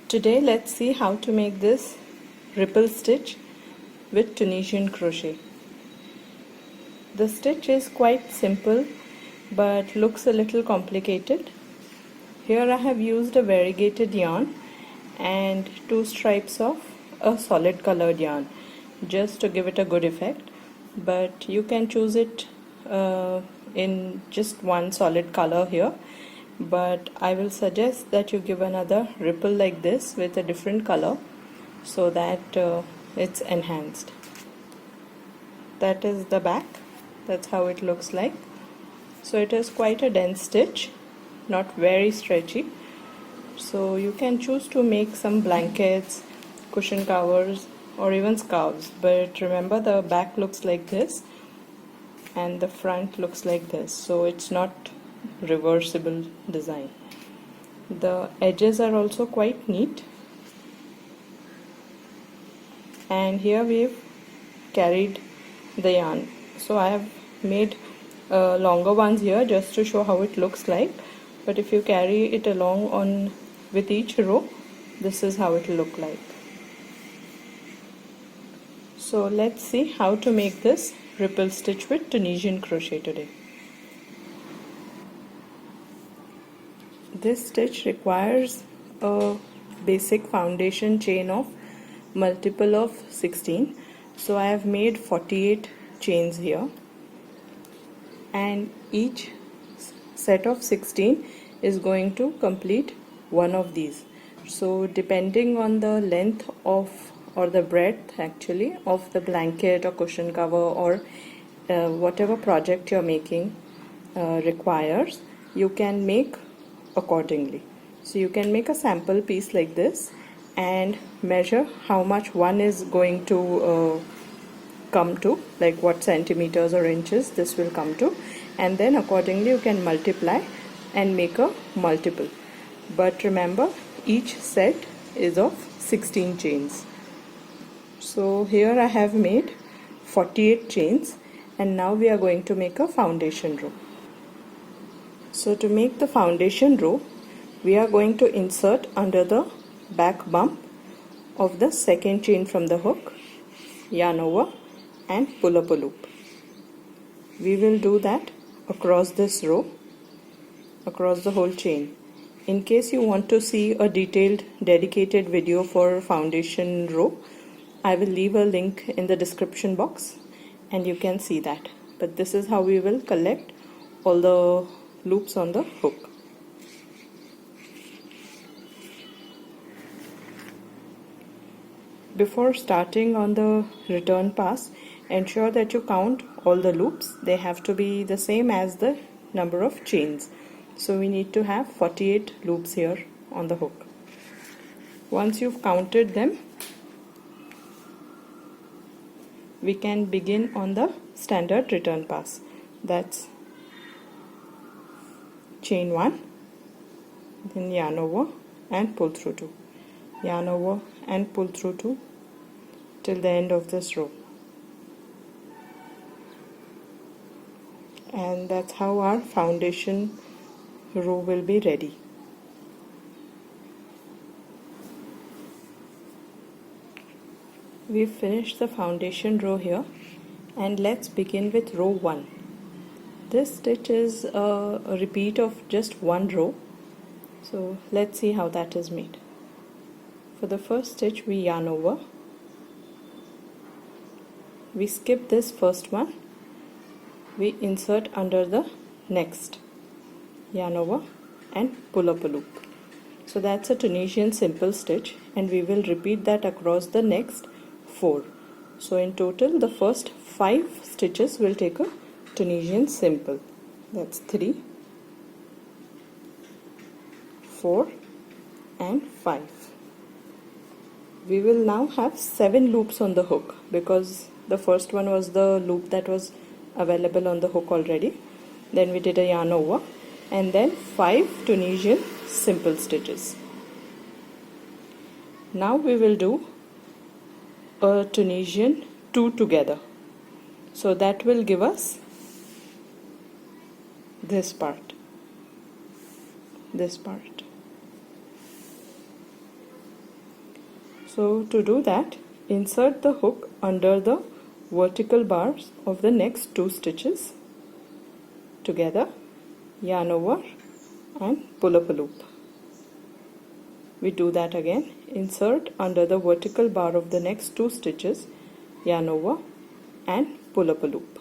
Today let's see how to make this ripple stitch with Tunisian crochet. The stitch is quite simple but looks a little complicated. Here I have used a variegated yarn and 2 stripes of a solid colored yarn just to give it a good effect, but you can choose it in just one solid color here, but I will suggest that you give another ripple like this with a different color so that it's enhanced. That is the back. That's how it looks like. So it is quite a dense stitch, not very stretchy, so you can choose to make some blankets, cushion covers, or even scarves, but remember the back looks like this and the front looks like this, so it's not reversible design. The edges are also quite neat, and here we've carried the yarn. So I have made longer ones here just to show how it looks like, but if you carry it along on with each row, this is how it will look like. So let's see how to make this ripple stitch with Tunisian crochet today. This stitch requires a basic foundation chain of multiple of 16. So I have made 48 chains here, and each set of 16 is going to complete one of these. So depending on the length of or the breadth actually of the blanket or cushion cover or whatever project you're making requires, you can make accordingly. So you can make a sample piece like this and measure how much one is going to come to, like what centimeters or inches this will come to, and then accordingly you can multiply and make a multiple. But remember, each set is of 16 chains. So here I have made 48 chains, and now we are going to make a foundation row. So to make the foundation row, we are going to insert under the back bump of the second chain from the hook, yarn over and pull up a loop. We will do that across this row, across the whole chain. In case you want to see a detailed dedicated video for foundation row, I will leave a link in the description box and you can see that. But this is how we will collect all the loops on the hook. Before starting on the return pass, ensure that you count all the loops. They have to be the same as the number of chains. So we need to have 48 loops here on the hook. Once you've counted them, we can begin on the standard return pass. That's chain 1, then yarn over and pull through 2, yarn over and pull through 2 till the end of this row. And that's how our foundation row will be ready. We've finished the foundation row here, and let's begin with row 1. This stitch is a repeat of just one row, so let's see how that is made. For the first stitch, we yarn over, we skip this first one, we insert under the next, yarn over and pull up a loop. So that's a Tunisian simple stitch, and we will repeat that across the next 4. So in total the first 5 stitches will take a Tunisian simple. That's 3, 4 and 5. We will now have 7 loops on the hook because the first one was the loop that was available on the hook already. Then we did a yarn over and then 5 Tunisian simple stitches. Now we will do a Tunisian 2 together, so that will give us this part. So to do that, insert the hook under the vertical bars of the next 2 stitches together, yarn over and pull up a loop. We do that again. Insert under the vertical bar of the next 2 stitches, yarn over and pull up a loop.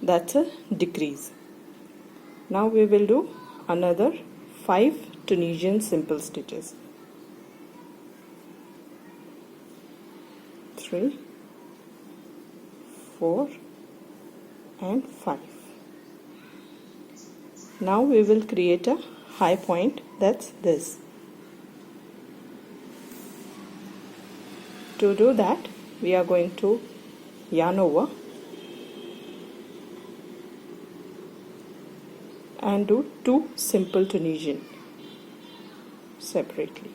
That's a decrease. Now we will do another 5 Tunisian simple stitches. 3, 4 and 5. Now we will create a high point, that's this. To do that, we are going to yarn over and do 2 simple Tunisian separately.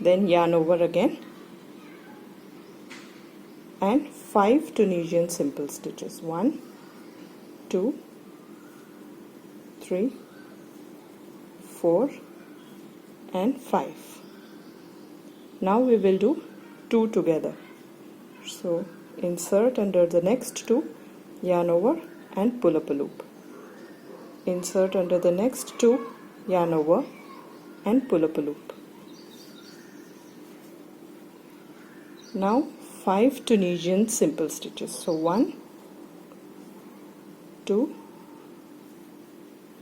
Then yarn over again and 5 Tunisian simple stitches. 1, 2, 3, 4 and 5. Now we will do 2 together. So insert under the next 2, yarn over and pull up a loop. Insert under the next 2, yarn over and pull up a loop. Now 5 Tunisian simple stitches. So 1, 2,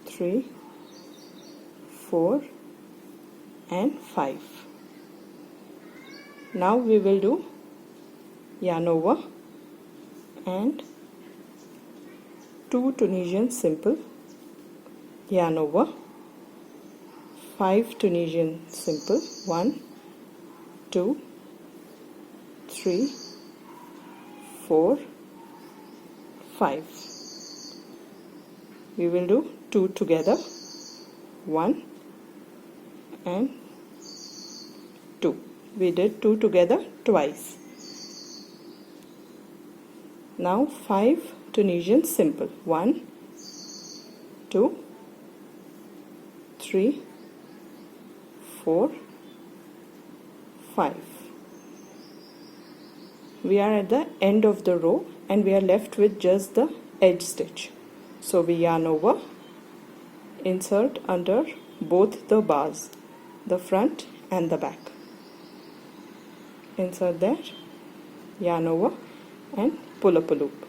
3, 4 and 5. Now we will do yarn over and 2 Tunisian simple, yarn over, 5 Tunisian simple, 1, 2, 3, 4, 5. We will do 2 together, 1 and 2. We did 2 together twice. Now 5 Tunisian simple, 1, 2, 3, 4, 5. We are at the end of the row and we are left with just the edge stitch. So we yarn over, insert under both the bars, the front and the back. Insert there, yarn over and pull up a loop.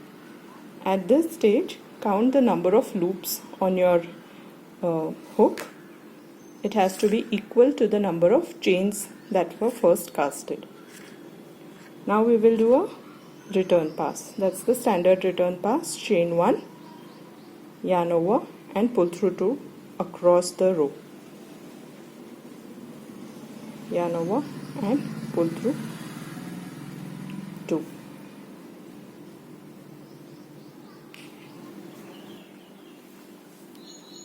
At this stage, count the number of loops on your hook. It has to be equal to the number of chains that were first casted. Now we will do a return pass. That's the standard return pass. Chain 1, yarn over and pull through 2 across the row. Yarn over and pull through 2.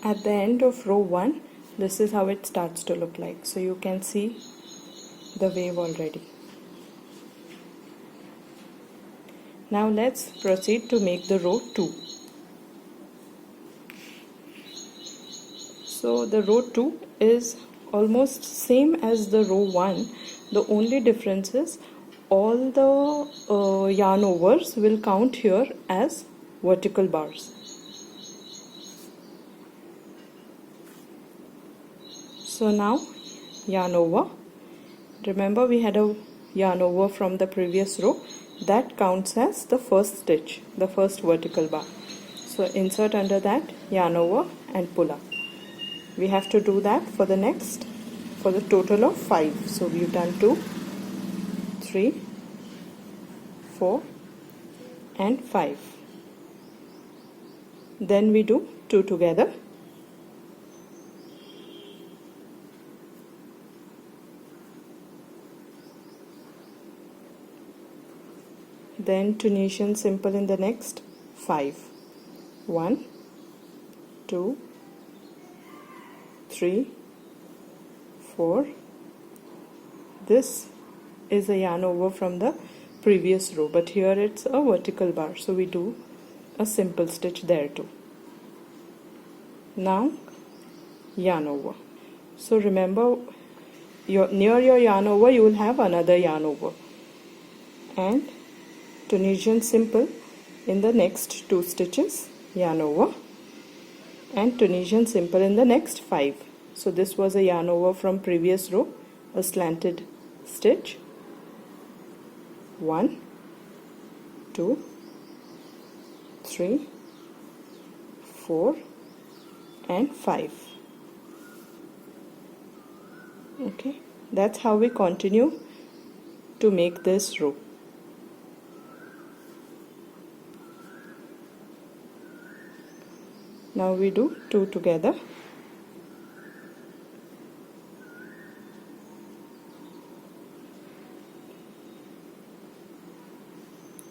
At the end of row 1, this is how it starts to look like. So you can see the wave already. Now let's proceed to make the row 2. So the row 2 is almost same as the row 1. The only difference is all the yarn overs will count here as vertical bars. So now yarn over. Remember we had a yarn over from the previous row. That counts as the first stitch, the first vertical bar. So insert under that, yarn over and pull up. We have to do that for the total of 5. So we've done 2, 3, 4 and 5. Then we do 2 together. Then Tunisian simple in the next 5. 1, 2, 3, 4. This is a yarn over from the previous row, but here it's a vertical bar, so we do a simple stitch there too. Now yarn over. So remember near your yarn over you will have another yarn over, and Tunisian simple in the next 2 stitches, yarn over, and Tunisian simple in the next 5. So this was a yarn over from previous row, a slanted stitch, 1, 2, 3, 4 and 5. Okay, that's how we continue to make this row. Now we do 2 together.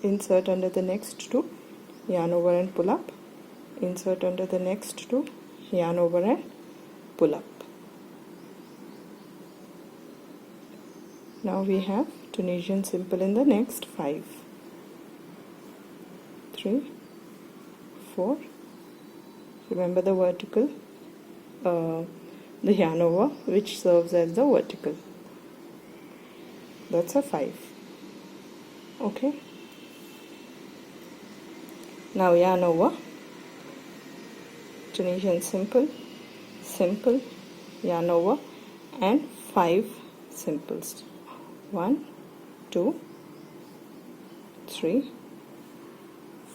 Insert under the next 2, yarn over and pull up. Insert under the next 2, yarn over and pull up. Now we have Tunisian simple in the next 5. 3, 4. Remember the vertical, the yarn over, which serves as the vertical. That's a 5. Okay. Now yarn over, Tunisian simple, simple, yarn over, and 5 simples. 1, 2, 3,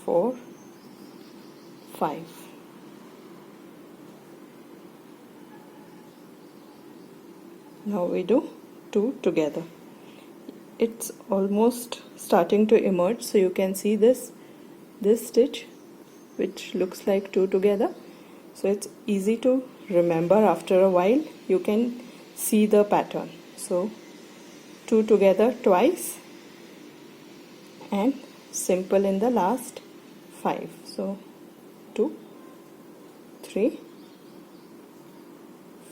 4, 5. Now we do 2 together. It's almost starting to emerge, so you can see this stitch which looks like 2 together. So it's easy to remember. After a while you can see the pattern. So 2 together twice and simple in the last 5. So 2, 3,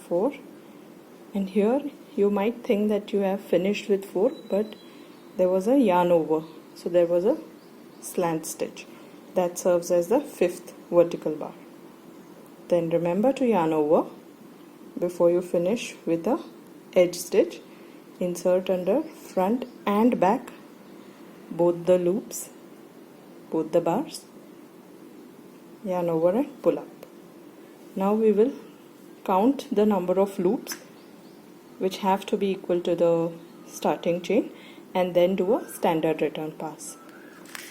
4, and here you might think that you have finished with 4, but there was a yarn over, so there was a slant stitch that serves as the 5th vertical bar. Then remember to yarn over before you finish with a edge stitch. Insert under front and back, both the loops, both the bars, yarn over and pull up. Now we will count the number of loops which have to be equal to the starting chain, and then do a standard return pass.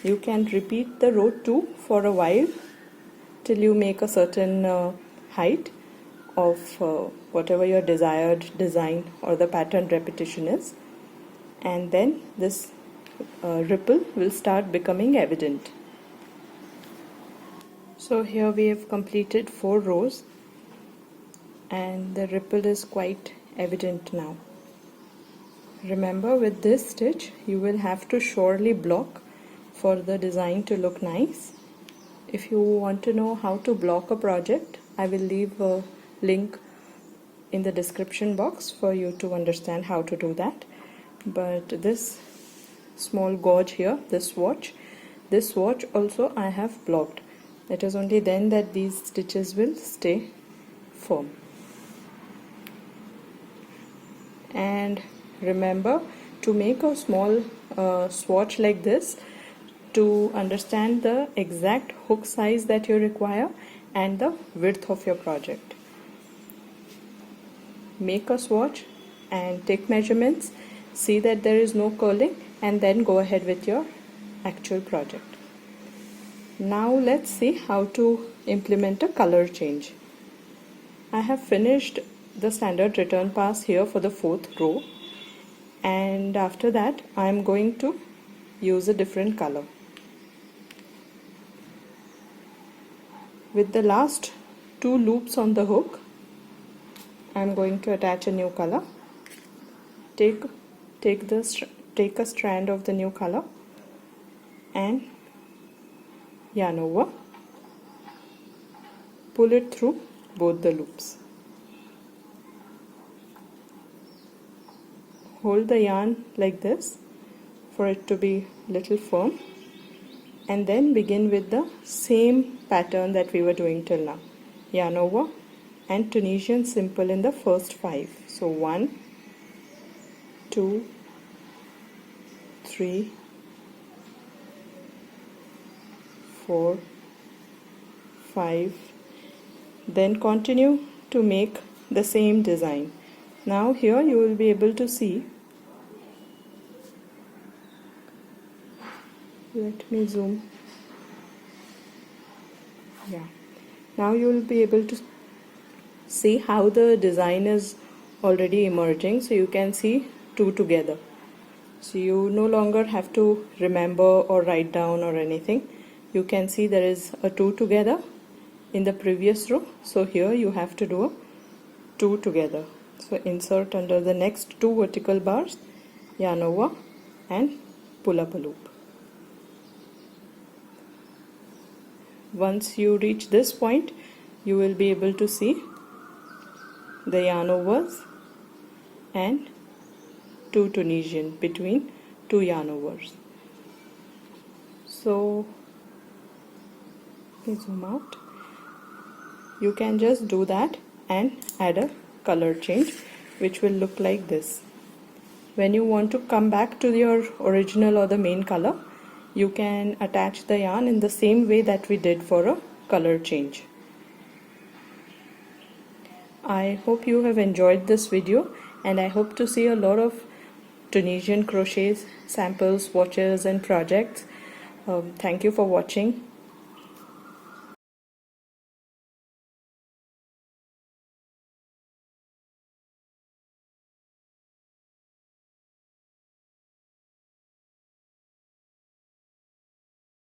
You can repeat the row 2 for a while till you make a certain height of whatever your desired design or the pattern repetition is, and then this ripple will start becoming evident. So here we have completed 4 rows and the ripple is quite evident now. Remember, with this stitch you will have to surely block for the design to look nice. If you want to know how to block a project, I will leave a link in the description box for you to understand how to do that. But this small gauge here, this swatch also I have blocked. It is only then that these stitches will stay firm. And remember to make a small swatch like this to understand the exact hook size that you require and the width of your project. Make a swatch and take measurements, see that there is no curling, and then go ahead with your actual project. Now let's see how to implement a color change. I have finished the standard return pass here for the 4th row, and after that I am going to use a different color. With the last 2 loops on the hook, I am going to attach a new color. Take a strand of the new color and yarn over, pull it through both the loops. Hold the yarn like this for it to be little firm, and then begin with the same pattern that we were doing till now. Yarn over and Tunisian simple in the first 5. So 1, 2, 3, 4, 5. Then continue to make the same design. Now here you will be able to see, let me zoom. Yeah, now you will be able to see how the design is already emerging. So you can see two together. So you no longer have to remember or write down or anything. You can see there is a two together in the previous row. So here you have to do a two together. So insert under the next two vertical bars, yarn over and pull up a loop. Once you reach this point, you will be able to see the yarn overs and two Tunisian between two yarn overs. So let me zoom out. You can just do that and add a color change, which will look like this. When you want to come back to your original or the main color, you can attach the yarn in the same way that we did for a color change. I hope you have enjoyed this video, and I hope to see a lot of Tunisian crochets, samples, swatches and projects. Thank you for watching.